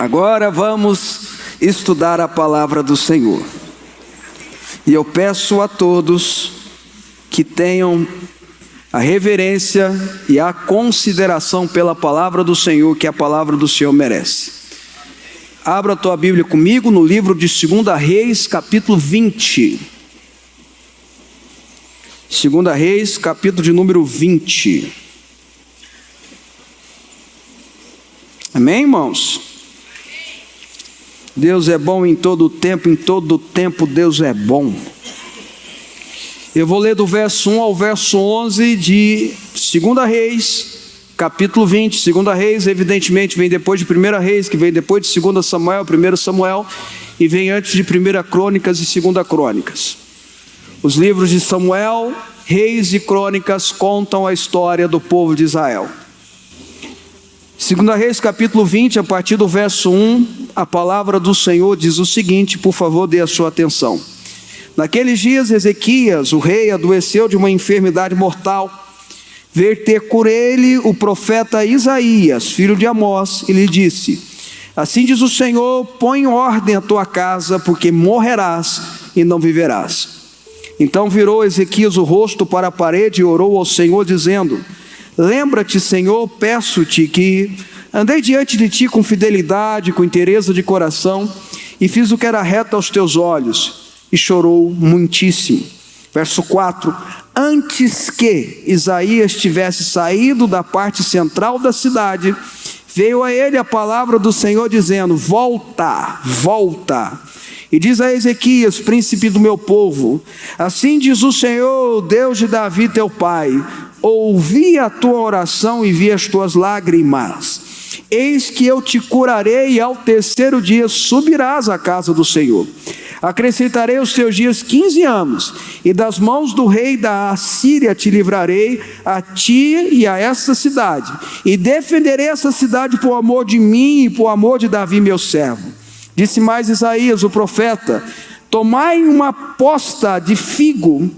Agora vamos estudar a palavra do Senhor. E eu peço a todos que tenham a reverência e a consideração pela palavra do Senhor, que a palavra do Senhor merece. Abra a tua Bíblia comigo no livro de 2 Reis, capítulo 20. 2 Reis, capítulo de número 20. Amém, irmãos? Deus é bom em todo tempo Deus é bom. Eu vou ler do verso 1 ao verso 11 de 2 Reis, capítulo 20. 2 Reis, evidentemente, vem depois de 1 Reis, que vem depois de 2 Samuel, 1 Samuel, e vem antes de 1 Crônicas e 2 Crônicas. Os livros de Samuel, Reis e Crônicas contam a história do povo de Israel. 2 Reis, capítulo 20, a partir do verso 1, a palavra do Senhor diz o seguinte, por favor, dê a sua atenção. Naqueles dias, Ezequias, o rei, adoeceu de uma enfermidade mortal. Veio ter por ele o profeta Isaías, filho de Amós, e lhe disse: assim diz o Senhor, põe em ordem a tua casa, porque morrerás e não viverás. Então virou Ezequias o rosto para a parede e orou ao Senhor, dizendo: lembra-te, Senhor, peço-te que andei diante de ti com fidelidade, com inteireza de coração, e fiz o que era reto aos teus olhos, e chorou muitíssimo. Verso 4: antes que Isaías tivesse saído da parte central da cidade, veio a ele a palavra do Senhor dizendo: volta, volta, e diz a Ezequias, príncipe do meu povo: assim diz o Senhor, Deus de Davi teu pai, ouvi a tua oração e vi as tuas lágrimas. Eis que eu te curarei e ao terceiro dia subirás à casa do Senhor. Acrescentarei os teus dias 15 anos, e das mãos do rei da Assíria te livrarei, a ti e a essa cidade, e defenderei essa cidade por amor de mim e por amor de Davi meu servo. Disse mais Isaías o profeta: tomai uma posta de figo.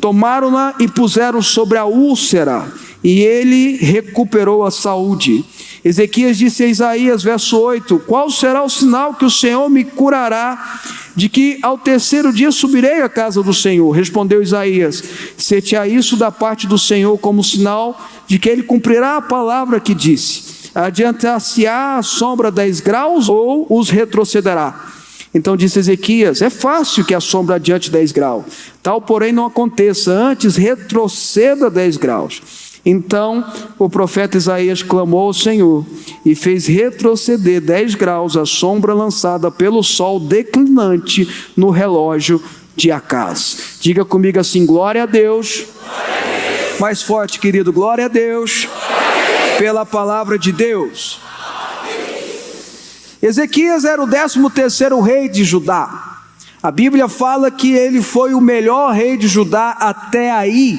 Tomaram-na e puseram sobre a úlcera, e ele recuperou a saúde. Ezequias disse a Isaías, verso 8: qual será o sinal que o Senhor me curará, de que ao terceiro dia subirei à casa do Senhor? Respondeu Isaías: ser-te-á isso da parte do Senhor como sinal de que ele cumprirá a palavra que disse. Adiantar-se-á a sombra 10 graus ou os retrocederá? Então disse Ezequias: é fácil que a sombra adiante 10 graus, tal porém não aconteça, antes retroceda 10 graus. Então o profeta Isaías clamou ao Senhor, e fez retroceder 10 graus a sombra lançada pelo sol declinante no relógio de Acaz. Diga comigo assim: glória a Deus. Glória a Deus. Mais forte, querido: glória a Deus, pela palavra de Deus. Ezequias era o 13º rei de Judá. A Bíblia fala que ele foi o melhor rei de Judá até aí.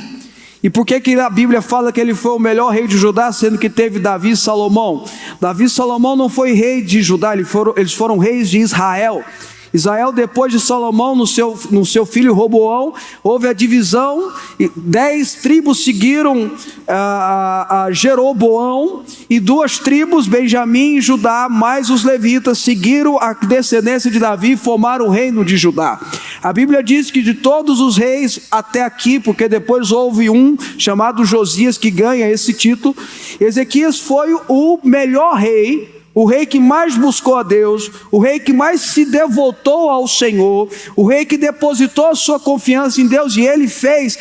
E por que a Bíblia fala que ele foi o melhor rei de Judá, sendo que teve Davi e Salomão? Davi e Salomão não foi rei de Judá, eles foram reis de Israel. Israel, depois de Salomão, no seu filho Roboão, houve a divisão, 10 tribos seguiram a Jeroboão, e 2 tribos, Benjamim e Judá, mais os levitas, seguiram a descendência de Davi e formaram o reino de Judá. A Bíblia diz que de todos os reis até aqui, porque depois houve um chamado Josias que ganha esse título, Ezequias foi o melhor rei, o rei que mais buscou a Deus, o rei que mais se devotou ao Senhor, o rei que depositou a sua confiança em Deus, e ele fez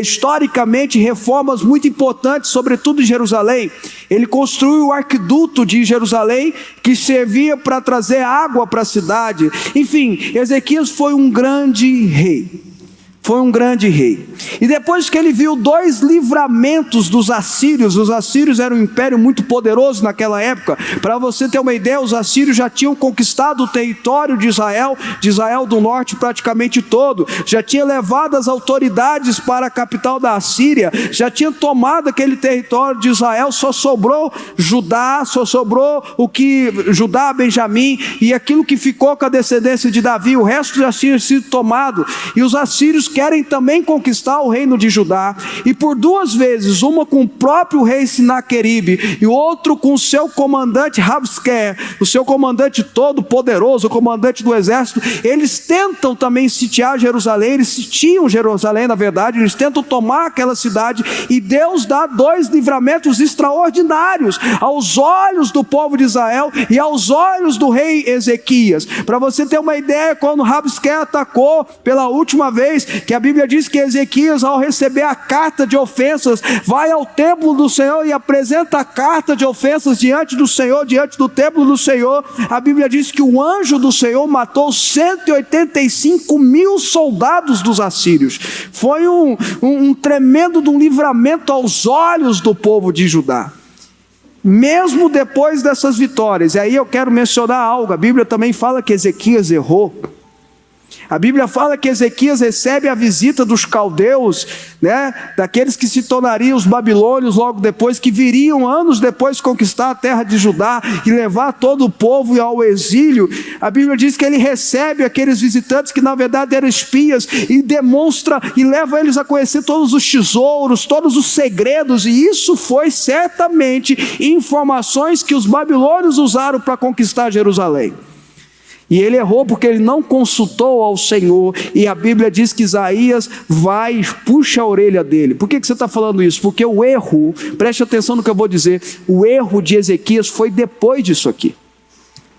historicamente reformas muito importantes, sobretudo em Jerusalém. Ele construiu o aqueduto de Jerusalém, que servia para trazer água para a cidade. Enfim, Ezequias foi um grande rei. Foi um grande rei. E depois que ele viu 2 livramentos dos assírios, os assírios eram um império muito poderoso naquela época. Para você ter uma ideia, os assírios já tinham conquistado o território de Israel do norte praticamente todo, já tinha levado as autoridades para a capital da Assíria, já tinha tomado aquele território de Israel, só sobrou Judá, Judá, Benjamim, e aquilo que ficou com a descendência de Davi, o resto já tinha sido tomado. E os assírios querem também conquistar o reino de Judá, e por 2 vezes, uma com o próprio rei Sinaqueribe, e outro com o seu comandante Rabsquer, o seu comandante todo poderoso, o comandante do exército, eles tentam também sitiar Jerusalém, eles sitiam Jerusalém na verdade, eles tentam tomar aquela cidade, e Deus dá 2 livramentos extraordinários, aos olhos do povo de Israel, e aos olhos do rei Ezequias. Para você ter uma ideia, quando Rabsquer atacou pela última vez, que a Bíblia diz que Ezequias, ao receber a carta de ofensas, vai ao templo do Senhor e apresenta a carta de ofensas diante do Senhor, diante do templo do Senhor. A Bíblia diz que o anjo do Senhor matou 185.000 soldados dos assírios. Foi um tremendo livramento aos olhos do povo de Judá. Mesmo depois dessas vitórias, e aí eu quero mencionar algo, a Bíblia também fala que Ezequias errou. A Bíblia fala que Ezequias recebe a visita dos caldeus, daqueles que se tornariam os babilônios logo depois, que viriam anos depois conquistar a terra de Judá e levar todo o povo ao exílio. A Bíblia diz que ele recebe aqueles visitantes que na verdade eram espias, e demonstra e leva eles a conhecer todos os tesouros, todos os segredos, e isso foi certamente informações que os babilônios usaram para conquistar Jerusalém. E ele errou porque ele não consultou ao Senhor, e a Bíblia diz que Isaías vai e puxa a orelha dele. Por que você está falando isso? Porque o erro, preste atenção no que eu vou dizer, o erro de Ezequias foi depois disso aqui.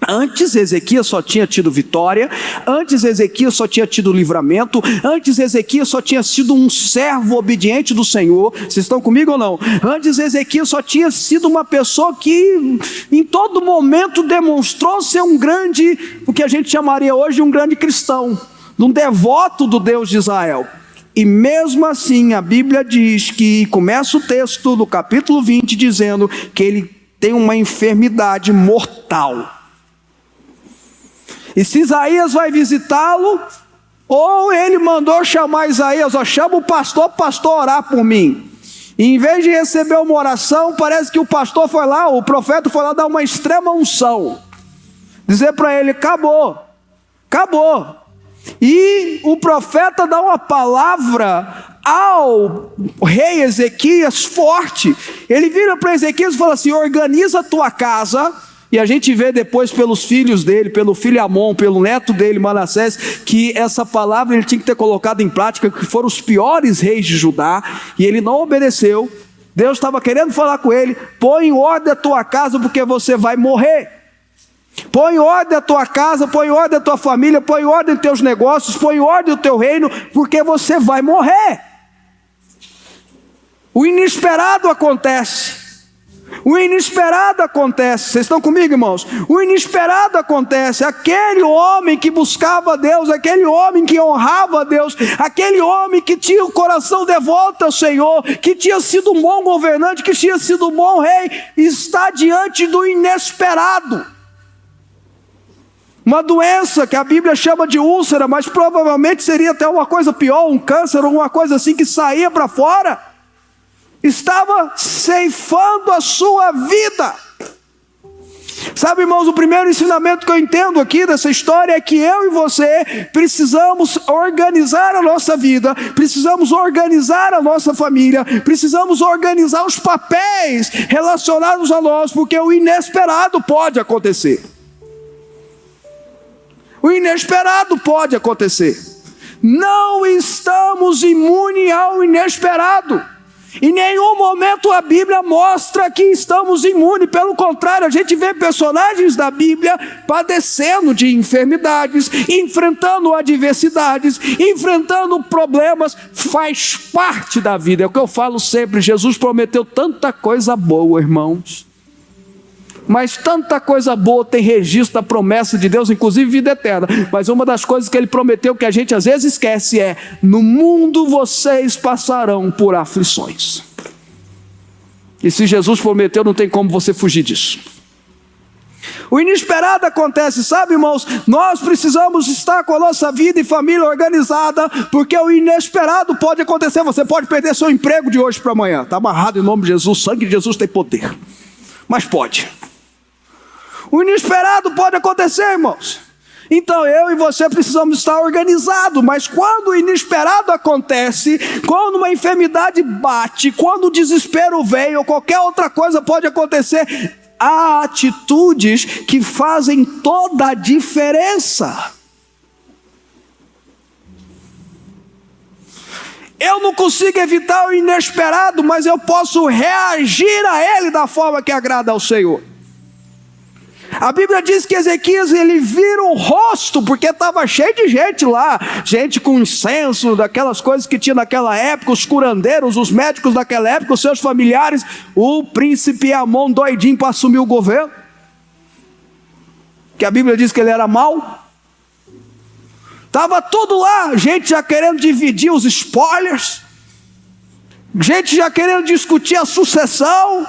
Antes Ezequias só tinha tido vitória, antes Ezequias só tinha tido livramento, antes Ezequias só tinha sido um servo obediente do Senhor. Vocês estão comigo ou não? Antes Ezequias só tinha sido uma pessoa que em todo momento demonstrou ser um grande, o que a gente chamaria hoje um grande cristão, um devoto do Deus de Israel. E mesmo assim a Bíblia diz que, começa o texto do capítulo 20 dizendo que ele tem uma enfermidade mortal. E se Isaías vai visitá-lo, ou ele mandou chamar Isaías, chama o pastor orar por mim. E em vez de receber uma oração, parece que o pastor foi lá, o profeta foi lá dar uma extrema unção. Dizer para ele, acabou. E o profeta dá uma palavra ao rei Ezequias forte. Ele vira para Ezequias e fala assim, organiza a tua casa. E a gente vê depois pelos filhos dele, pelo filho Amon, pelo neto dele, Manassés, que essa palavra ele tinha que ter colocado em prática, que foram os piores reis de Judá, e ele não obedeceu. Deus estava querendo falar com ele, põe em ordem a tua casa, porque você vai morrer. Põe em ordem a tua casa, põe em ordem a tua família, põe em ordem os teus negócios, põe em ordem o teu reino, porque você vai morrer. O inesperado acontece. O inesperado acontece. Vocês estão comigo, irmãos? O inesperado acontece. Aquele homem que buscava Deus, aquele homem que honrava a Deus, aquele homem que tinha o coração devoto ao Senhor, que tinha sido um bom governante, que tinha sido um bom rei, está diante do inesperado. Uma doença que a Bíblia chama de úlcera, mas provavelmente seria até uma coisa pior, um câncer, alguma coisa assim que saía para fora. Estava ceifando a sua vida. Sabe, irmãos, o primeiro ensinamento que eu entendo aqui dessa história é que eu e você precisamos organizar a nossa vida, precisamos organizar a nossa família, precisamos organizar os papéis relacionados a nós, porque o inesperado pode acontecer. O inesperado pode acontecer. Não estamos imunes ao inesperado. Em nenhum momento a Bíblia mostra que estamos imunes. Pelo contrário, a gente vê personagens da Bíblia padecendo de enfermidades, enfrentando adversidades, enfrentando problemas. Faz parte da vida. É o que eu falo sempre. Jesus prometeu tanta coisa boa, irmãos. Mas tanta coisa boa tem registro da promessa de Deus, inclusive vida eterna. Mas uma das coisas que Ele prometeu que a gente às vezes esquece é: no mundo vocês passarão por aflições. E se Jesus prometeu, não tem como você fugir disso. O inesperado acontece, sabe, irmãos? Nós precisamos estar com a nossa vida e família organizada, porque o inesperado pode acontecer. Você pode perder seu emprego de hoje para amanhã. Está amarrado em nome de Jesus, o sangue de Jesus tem poder. Mas pode. O inesperado pode acontecer, irmãos. Então eu e você precisamos estar organizados, mas quando o inesperado acontece, quando uma enfermidade bate, quando o desespero vem ou qualquer outra coisa pode acontecer, há atitudes que fazem toda a diferença. Eu não consigo evitar o inesperado, mas eu posso reagir a ele da forma que agrada ao Senhor. A Bíblia diz que Ezequias, ele vira o rosto, porque estava cheio de gente lá, gente com incenso, daquelas coisas que tinha naquela época, os curandeiros, os médicos daquela época, os seus familiares, o príncipe Amon doidinho para assumir o governo, que a Bíblia diz que ele era mau. Estava tudo lá, gente já querendo dividir os spoilers, gente já querendo discutir a sucessão,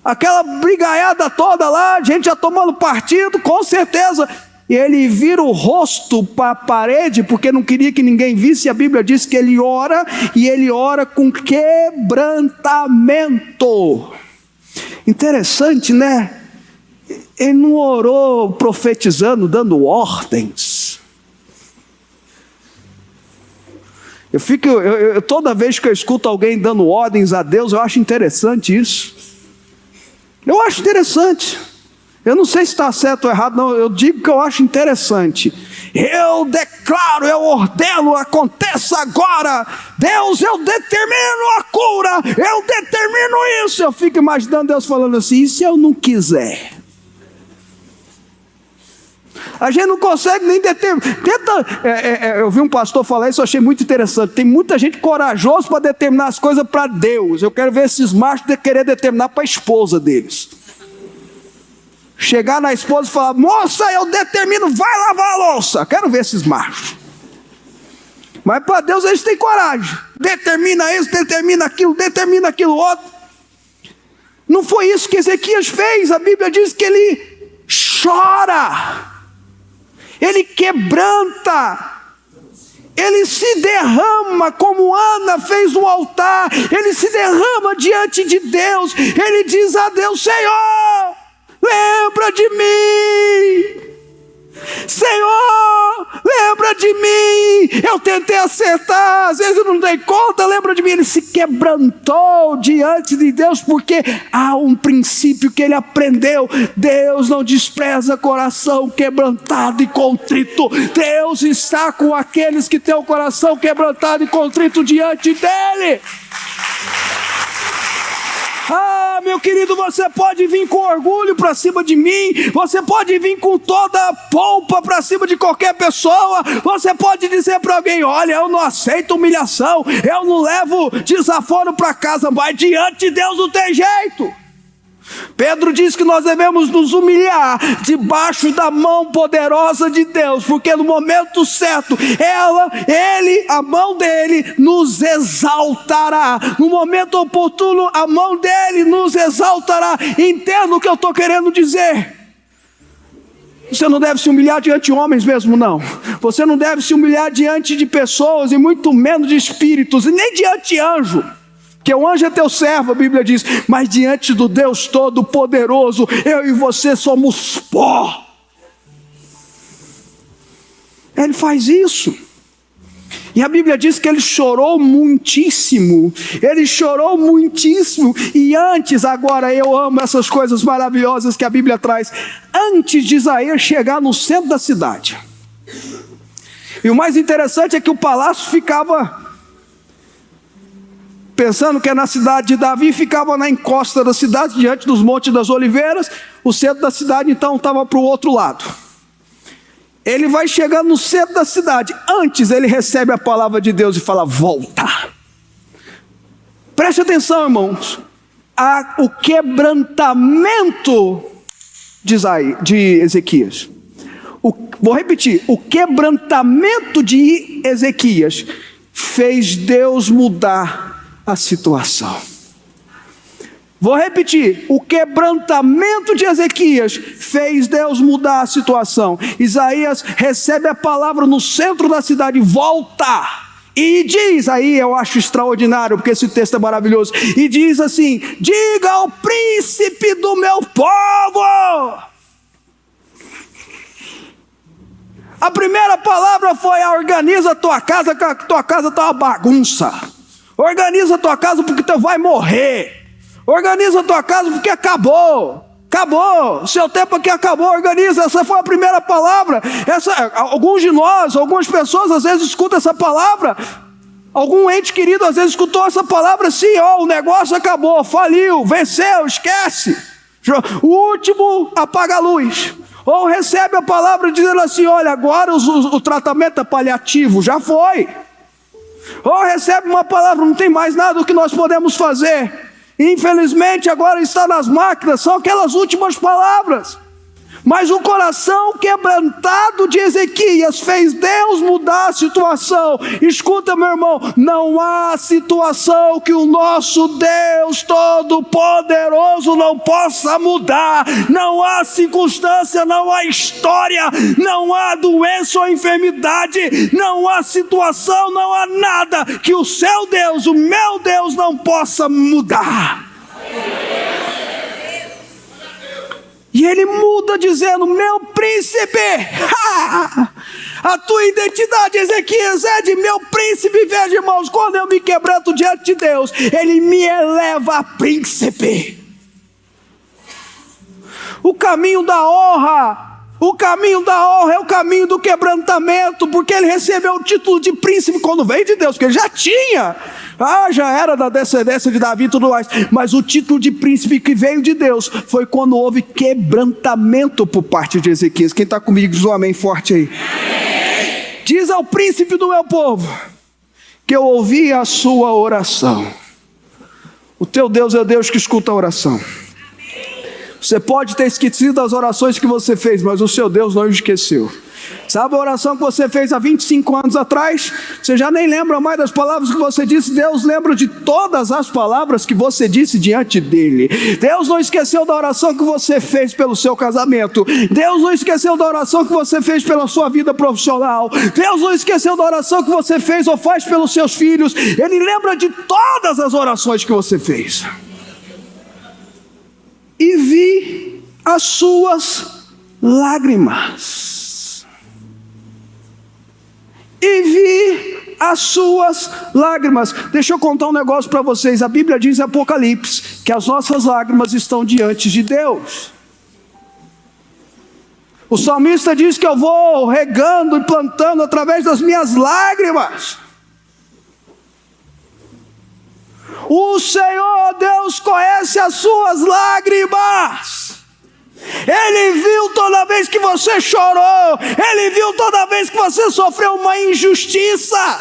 aquela brigaiada toda lá, gente já tomando partido, com certeza. E ele vira o rosto para a parede, porque não queria que ninguém visse. A Bíblia diz que ele ora, e ele ora com quebrantamento. Interessante, né? Ele não orou profetizando, dando ordens. Toda vez que eu escuto alguém dando ordens a Deus, eu acho interessante isso. Eu acho interessante. Eu não sei se está certo ou errado, não. Eu digo que eu acho interessante. Eu declaro, eu ordeno, aconteça agora. Deus, eu determino a cura. Eu determino isso. Eu fico imaginando Deus falando assim: e se eu não quiser? A gente não consegue nem determinar. Eu vi um pastor falar isso, eu achei muito interessante. Tem muita gente corajosa para determinar as coisas para Deus. Eu quero ver esses machos querer determinar para a esposa deles. Chegar na esposa e falar: moça, eu determino, vai lavar a louça. Quero ver esses machos. Mas para Deus eles têm coragem. Determina isso, determina aquilo outro. Não foi isso que Ezequias fez. A Bíblia diz que ele chora. Ele quebranta, ele se derrama, como Ana fez no altar, ele se derrama diante de Deus, ele diz a Deus: Senhor, lembra de mim, Senhor, lembra de mim, eu tentei acertar, às vezes eu não dei conta, lembra de mim. Ele se quebrantou diante de Deus, porque há um princípio que ele aprendeu: Deus não despreza coração quebrantado e contrito. Deus está com aqueles que têm o coração quebrantado e contrito diante dele. Ah, meu querido, você pode vir com orgulho para cima de mim, você pode vir com toda a polpa para cima de qualquer pessoa, você pode dizer para alguém: olha, eu não aceito humilhação, eu não levo desaforo para casa, mas diante de Deus não tem jeito. Pedro diz que nós devemos nos humilhar debaixo da mão poderosa de Deus, porque no momento certo, a mão dele nos exaltará. No momento oportuno, a mão dele nos exaltará. Entenda o que eu estou querendo dizer. Você não deve se humilhar diante de homens mesmo, não. Você não deve se humilhar diante de pessoas, e muito menos de espíritos, e nem diante de anjo. Que o anjo é teu servo, a Bíblia diz, mas diante do Deus Todo-Poderoso, eu e você somos pó. Ele faz isso. E a Bíblia diz que ele chorou muitíssimo. Ele chorou muitíssimo. E antes, agora eu amo essas coisas maravilhosas que a Bíblia traz. Antes de Isaías chegar no centro da cidade. E o mais interessante é que o palácio ficava, pensando que é na cidade de Davi, ficava na encosta da cidade, diante dos Montes das Oliveiras. O centro da cidade então estava para o outro lado. Ele vai chegando no centro da cidade. Antes ele recebe a palavra de Deus e fala: volta. Preste atenção, irmãos. O quebrantamento de Ezequias. Vou repetir. O quebrantamento de Ezequias fez Deus mudar a situação. Vou repetir: o quebrantamento de Ezequias fez Deus mudar a situação. Isaías recebe a palavra no centro da cidade: volta. E diz, aí eu acho extraordinário, porque esse texto é maravilhoso, e diz assim: diga ao príncipe do meu povo. primeira palavra foi: organiza a tua casa, que a tua casa está uma bagunça. Organiza a tua casa porque tu vai morrer. Organiza a tua casa porque acabou. Acabou, seu tempo aqui acabou, organiza. Essa foi a primeira palavra. Alguns de nós, algumas pessoas às vezes escutam essa palavra. Algum ente querido às vezes escutou essa palavra assim: ó, o negócio acabou, faliu, venceu, esquece. O último apaga a luz. Ou recebe a palavra dizendo assim: olha, agora o tratamento é paliativo, já foi. Ou recebe uma palavra: não tem mais nada que nós podemos fazer. Infelizmente agora está nas máquinas, são aquelas últimas palavras. Mas o coração quebrantado de Ezequias fez Deus mudar a situação. Escuta, meu irmão, não há situação que o nosso Deus Todo-Poderoso não possa mudar. Não há circunstância, não há história, não há doença ou enfermidade, não há situação, não há nada que o seu Deus, o meu Deus, não possa mudar. E ele muda dizendo: meu príncipe, a tua identidade, Ezequias, é de meu príncipe. Veja, irmãos, quando eu me quebranto diante de Deus, ele me eleva a príncipe. O caminho da honra é o caminho do quebrantamento, porque ele recebeu o título de príncipe quando veio de Deus, porque ele já tinha. Já era da descendência de Davi e tudo mais. Mas o título de príncipe que veio de Deus foi quando houve quebrantamento por parte de Ezequias. Quem está comigo diz um amém forte aí. Amém. Diz ao príncipe do meu povo que eu ouvi a sua oração. O teu Deus é o Deus que escuta a oração. Você pode ter esquecido das orações que você fez, mas o seu Deus não esqueceu. Sabe a oração que você fez há 25 anos atrás? Você já nem lembra mais das palavras que você disse. Deus lembra de todas as palavras que você disse diante dele. Deus não esqueceu da oração que você fez pelo seu casamento. Deus não esqueceu da oração que você fez pela sua vida profissional. Deus não esqueceu da oração que você fez ou faz pelos seus filhos. Ele lembra de todas as orações que você fez. E vi as suas lágrimas. E vi as suas lágrimas. Deixa eu contar um negócio para vocês. A Bíblia diz em Apocalipse que as nossas lágrimas estão diante de Deus. O salmista diz que eu vou regando e plantando através das minhas lágrimas. O Senhor Deus conhece as suas lágrimas. Ele viu toda vez que você chorou. Ele viu toda vez que você sofreu uma injustiça.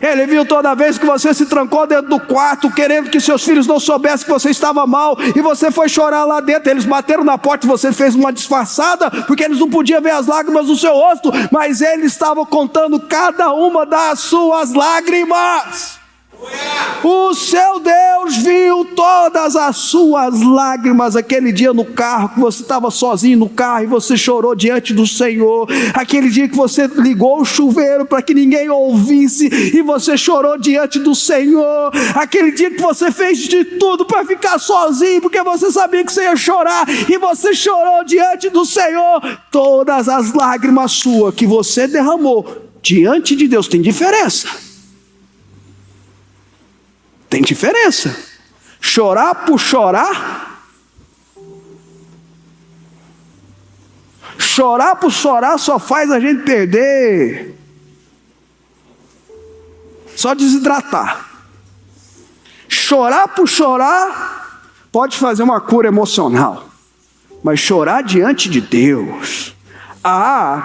Ele viu toda vez que você se trancou dentro do quarto, querendo que seus filhos não soubessem que você estava mal, e você foi chorar lá dentro. Eles bateram na porta e você fez uma disfarçada, porque eles não podiam ver as lágrimas do seu rosto, mas ele estava contando cada uma das suas lágrimas. O seu Deus viu todas as suas lágrimas. Aquele dia no carro, que você estava sozinho no carro e você chorou diante do Senhor. Aquele dia que você ligou o chuveiro para que ninguém ouvisse e você chorou diante do Senhor. Aquele dia que você fez de tudo para ficar sozinho, porque você sabia que você ia chorar, e você chorou diante do Senhor. Todas as lágrimas suas que você derramou diante de Deus. Tem diferença. Tem diferença. Chorar por chorar. Chorar por chorar só faz a gente perder. Só desidratar. Chorar por chorar pode fazer uma cura emocional. Mas chorar diante de Deus.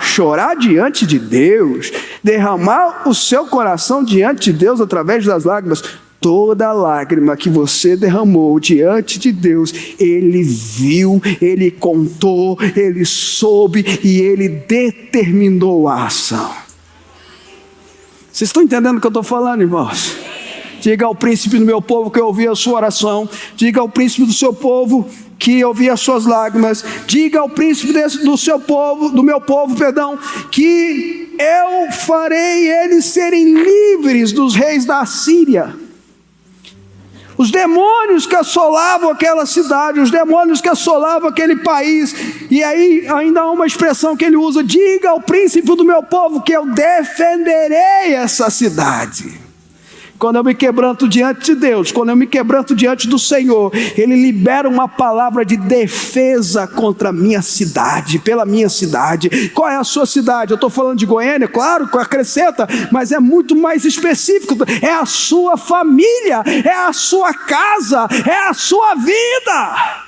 Chorar diante de Deus. Derramar o seu coração diante de Deus através das lágrimas. Toda lágrima que você derramou diante de Deus, Ele viu, Ele contou, Ele soube e Ele determinou a ação. Vocês estão entendendo o que eu estou falando, irmãos? Diga ao príncipe do meu povo que eu ouvi a sua oração. Diga ao príncipe do seu povo que eu ouvi as suas lágrimas. Diga ao príncipe do meu povo, que eu farei eles serem livres dos reis da Síria. Os demônios que assolavam aquela cidade, os demônios que assolavam aquele país. E aí ainda há uma expressão que ele usa: diga ao príncipe do meu povo que eu defenderei essa cidade. Quando eu me quebranto diante de Deus, quando eu me quebranto diante do Senhor, Ele libera uma palavra de defesa contra a minha cidade, pela minha cidade. Qual é a sua cidade? Eu estou falando de Goiânia, claro, acrescenta, mas é muito mais específico. É a sua família, é a sua casa, é a sua vida.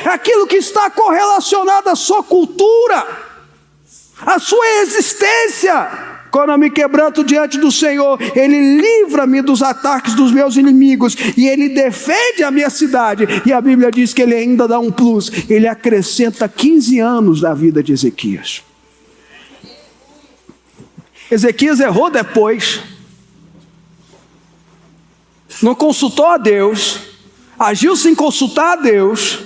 É aquilo que está correlacionado à sua cultura, à sua existência. Quando eu me quebranto diante do Senhor, Ele livra-me dos ataques dos meus inimigos, e Ele defende a minha cidade. E a Bíblia diz que Ele ainda dá um plus, Ele acrescenta 15 anos na vida de Ezequias. Ezequias errou depois, não consultou a Deus, agiu sem consultar a Deus.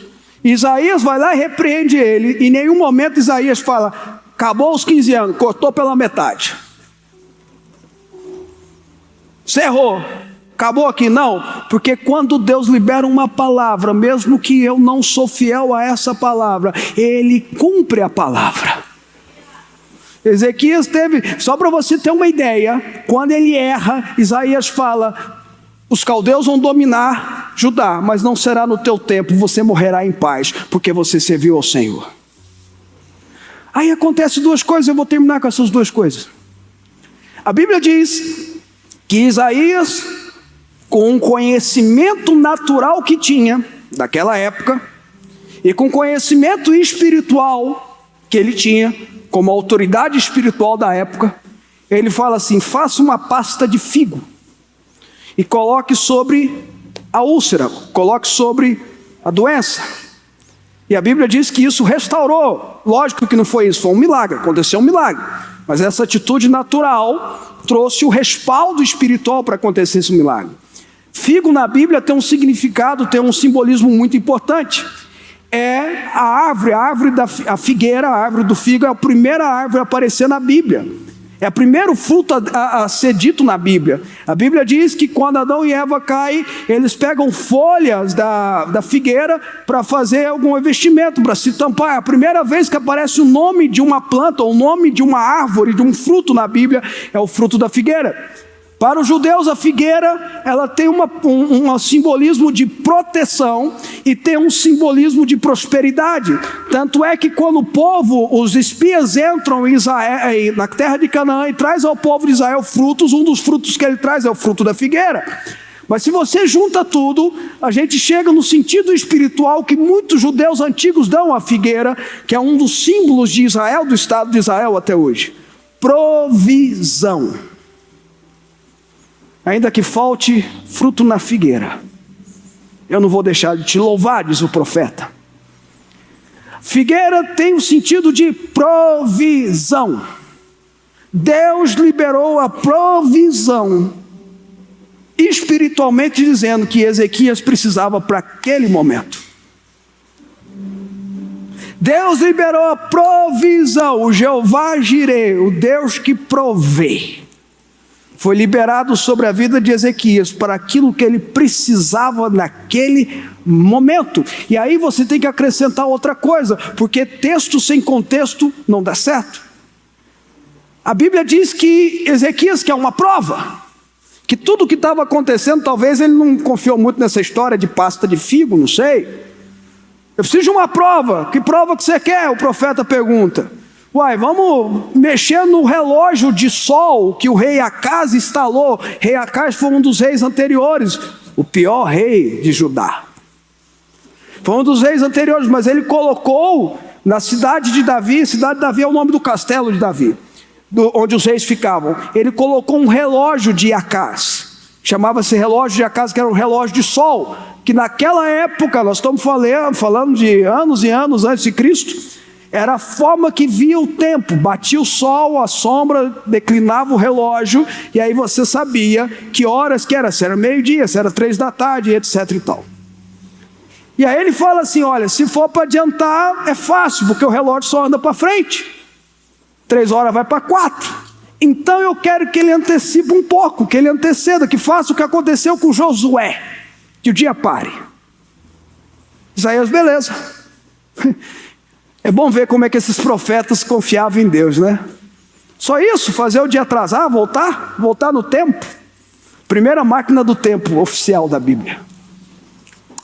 Isaías vai lá e repreende ele. Em nenhum momento Isaías fala: acabou os 15 anos, cortou pela metade. Você errou, acabou aqui. Não, porque quando Deus libera uma palavra, mesmo que eu não sou fiel a essa palavra, Ele cumpre a palavra. Ezequias teve, só para você ter uma ideia, quando ele erra, Isaías fala: os caldeus vão dominar Judá, mas não será no teu tempo, você morrerá em paz, porque você serviu ao Senhor. Aí acontece duas coisas, eu vou terminar com essas duas coisas. A Bíblia diz que Isaías, com o conhecimento natural que tinha daquela época, e com o conhecimento espiritual que ele tinha, como autoridade espiritual da época, ele fala assim: faça uma pasta de figo e coloque sobre a úlcera, coloque sobre a doença. E a Bíblia diz que isso restaurou. Lógico que não foi isso, foi um milagre, aconteceu um milagre. Mas essa atitude natural trouxe o respaldo espiritual para acontecer esse milagre. Figo na Bíblia tem um significado, tem um simbolismo muito importante. É a árvore a figueira, a árvore do figo é a primeira árvore a aparecer na Bíblia. É o primeiro fruto a ser dito na Bíblia. A Bíblia diz que quando Adão e Eva caem, eles pegam folhas da figueira para fazer algum investimento, para se tampar. É a primeira vez que aparece o nome de uma planta, ou o nome de uma árvore, de um fruto na Bíblia, é o fruto da figueira. Para os judeus, a figueira, ela tem um simbolismo de proteção e tem um simbolismo de prosperidade. Tanto é que quando o povo, os espias entram em Israel, na terra de Canaã, e traz ao povo de Israel frutos, um dos frutos que ele traz é o fruto da figueira. Mas se você junta tudo, a gente chega no sentido espiritual que muitos judeus antigos dão à figueira, que é um dos símbolos de Israel, do Estado de Israel até hoje. Provisão. Ainda que falte fruto na figueira, eu não vou deixar de te louvar, diz o profeta. Figueira tem o sentido de provisão. Deus liberou a provisão espiritualmente, dizendo que Ezequias precisava para aquele momento. Deus liberou a provisão, o Jeová Jireh, o Deus que provê. Foi liberado sobre a vida de Ezequias para aquilo que ele precisava naquele momento. E aí você tem que acrescentar outra coisa, porque texto sem contexto não dá certo. A Bíblia diz que Ezequias quer uma prova, que tudo o que estava acontecendo, talvez ele não confiou muito nessa história de pasta de figo, não sei. Eu preciso de uma prova. Que prova que você quer? O profeta pergunta. Uai, vamos mexer no relógio de sol que o rei Acaz instalou. Rei Acaz foi um dos reis anteriores, o pior rei de Judá. Foi um dos reis anteriores, mas ele colocou na cidade de Davi, cidade de Davi é o nome do castelo de Davi, onde os reis ficavam. Ele colocou um relógio de Acaz, chamava-se relógio de Acaz, que era um relógio de sol, que naquela época, nós estamos falando de anos e anos antes de Cristo, era a forma que via o tempo. Batia o sol, a sombra, declinava o relógio, e aí você sabia que horas que era, se era meio-dia, se era 3 da tarde, etc e tal. E aí ele fala assim, olha, se for para adiantar, é fácil, porque o relógio só anda para frente. 3 horas vai para 4. Então eu quero que ele antecipe um pouco, que ele anteceda, que faça o que aconteceu com Josué. que o dia pare. Isaías, beleza. É bom ver como é que esses profetas confiavam em Deus, né? Só isso, fazer o dia atrasar, voltar no tempo. Primeira máquina do tempo oficial da Bíblia.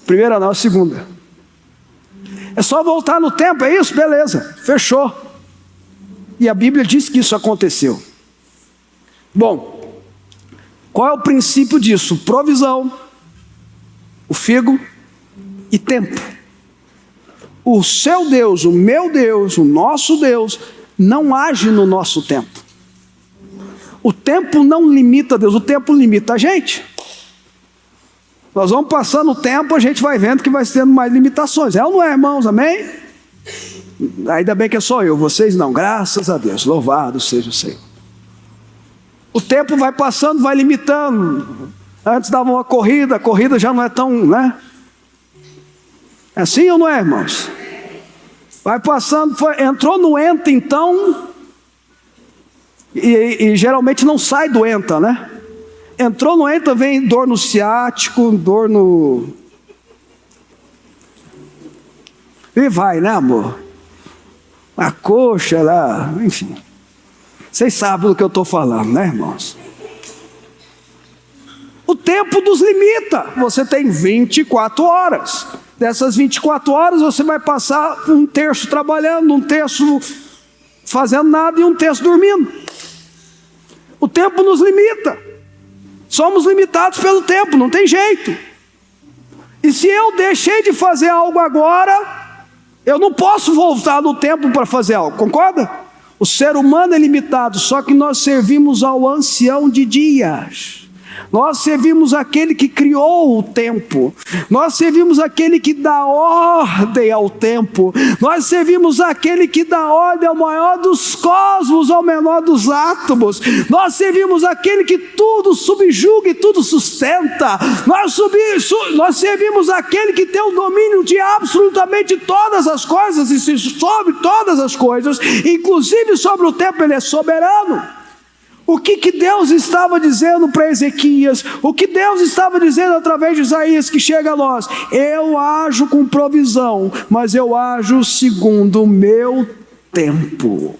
Primeira não, a segunda. É só voltar no tempo, é isso? Beleza, fechou. E a Bíblia diz que isso aconteceu. Bom, qual é o princípio disso? Provisão, o figo e tempo. O seu Deus, o meu Deus, o nosso Deus, não age no nosso tempo. O tempo não limita Deus, o tempo limita a gente. Nós vamos passando o tempo, a gente vai vendo que vai tendo mais limitações. É ou não é, irmãos? Amém? Ainda bem que é só eu, vocês não. Graças a Deus, louvado seja o Senhor. O tempo vai passando, vai limitando. Antes dava uma corrida, a corrida já não é tão, né? É assim ou não é, irmãos? Vai passando, entrou no ENTA então, e geralmente não sai do ENTA, né? Entrou no ENTA, vem dor no ciático, dor no... E vai, né, amor? A coxa lá, enfim. Vocês sabem do que eu estou falando, né, irmãos? O tempo nos limita. Você tem 24 horas. Dessas 24 horas você vai passar um terço trabalhando, um terço fazendo nada e um terço dormindo. O tempo nos limita. Somos limitados pelo tempo, não tem jeito. E se eu deixei de fazer algo agora, eu não posso voltar no tempo para fazer algo, concorda? O ser humano é limitado, só que nós servimos ao ancião de dias. Nós servimos aquele que criou o tempo. Nós servimos aquele que dá ordem ao tempo. Nós servimos aquele que dá ordem ao maior dos cosmos, ao menor dos átomos. Nós servimos aquele que tudo subjuga e tudo sustenta. Nós servimos aquele que tem o domínio de absolutamente todas as coisas e sobre todas as coisas, inclusive sobre o tempo. Ele é soberano. O que Deus estava dizendo para Ezequias? O que Deus estava dizendo através de Isaías que chega a nós? Eu ajo com provisão, mas eu ajo segundo o meu tempo.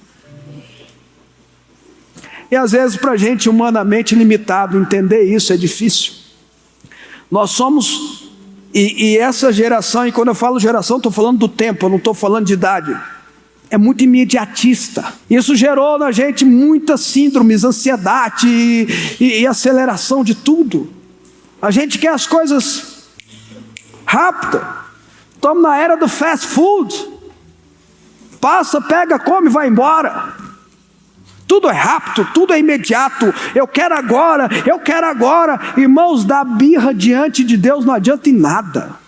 E às vezes para a gente humanamente limitado entender isso é difícil. Nós somos, e essa geração, e quando eu falo geração estou falando do tempo, eu não estou falando de idade. É muito imediatista. Isso gerou na gente muitas síndromes, ansiedade e aceleração de tudo. A gente quer as coisas rápidas. Estamos na era do fast food. Passa, pega, come, vai embora. Tudo é rápido, tudo é imediato. Eu quero agora, eu quero agora. Irmãos, dar birra diante de Deus não adianta em nada.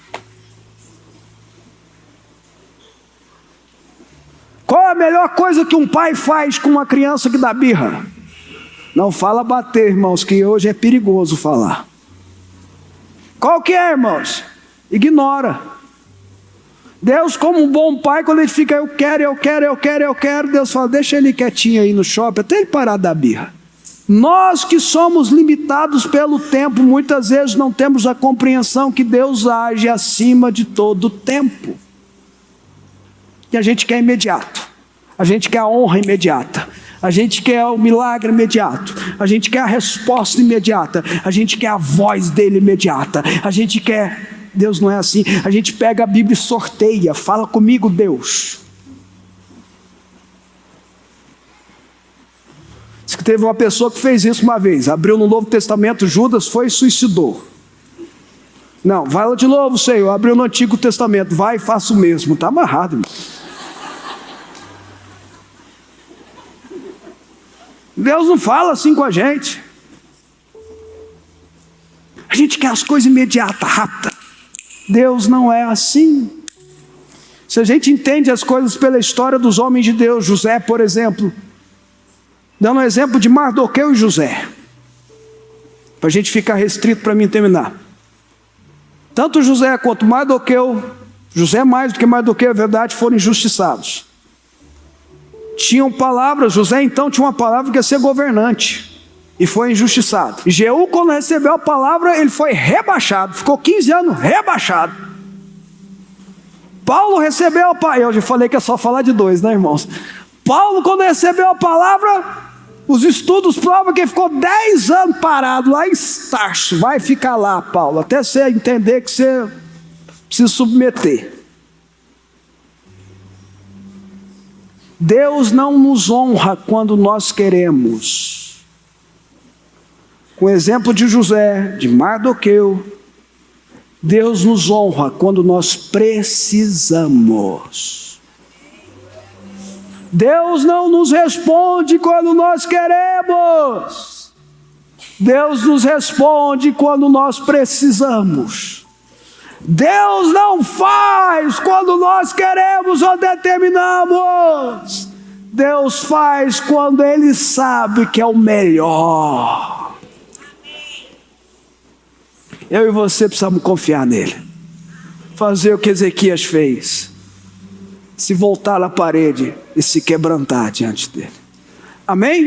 Qual é a melhor coisa que um pai faz com uma criança que dá birra? Não fala bater, irmãos, que hoje é perigoso falar. Qual que é, irmãos? Ignora. Deus, como um bom pai, quando ele fica, eu quero, Deus fala, deixa ele quietinho aí no shopping, até ele parar da birra. Nós que somos limitados pelo tempo, muitas vezes não temos a compreensão que Deus age acima de todo o tempo. E a gente quer imediato, a gente quer a honra imediata, a gente quer o milagre imediato, a gente quer a resposta imediata, a gente quer a voz dele imediata, a gente quer... Deus não é assim. A gente pega a Bíblia e sorteia, fala comigo, Deus. Diz que teve uma pessoa que fez isso uma vez, abriu no Novo Testamento, Judas foi e suicidou. Não, vai lá de novo, Senhor, abriu no Antigo Testamento, vai e faça o mesmo. Está amarrado, irmão. Deus não fala assim com a gente. A gente quer as coisas imediatas, rápidas. Deus não é assim. Se a gente entende as coisas pela história dos homens de Deus, José, por exemplo, dando um exemplo de Mardoqueu e José, para a gente ficar restrito para mim terminar. Tanto José quanto Mardoqueu, José mais do que Mardoqueu, é verdade, foram injustiçados. Tinham palavras, José então tinha uma palavra que ia ser governante. e foi injustiçado. E Jeú, quando recebeu a palavra, ele foi rebaixado, ficou 15 anos rebaixado. Paulo recebeu a palavra, eu já falei que é só falar de dois, né, irmãos? Paulo, quando recebeu a palavra, os estudos provam que ele ficou 10 anos parado lá em Tarso. Vai ficar lá, Paulo, até você entender que você precisa submeter. Deus não nos honra quando nós queremos. Com o exemplo de José, de Mardoqueu, Deus nos honra quando nós precisamos. Deus não nos responde quando nós queremos. Deus nos responde quando nós precisamos. Deus não faz quando nós queremos ou determinamos. Deus faz quando Ele sabe que é o melhor. Eu e você precisamos confiar nele. Fazer o que Ezequias fez. Se voltar na parede e se quebrantar diante dele. Amém?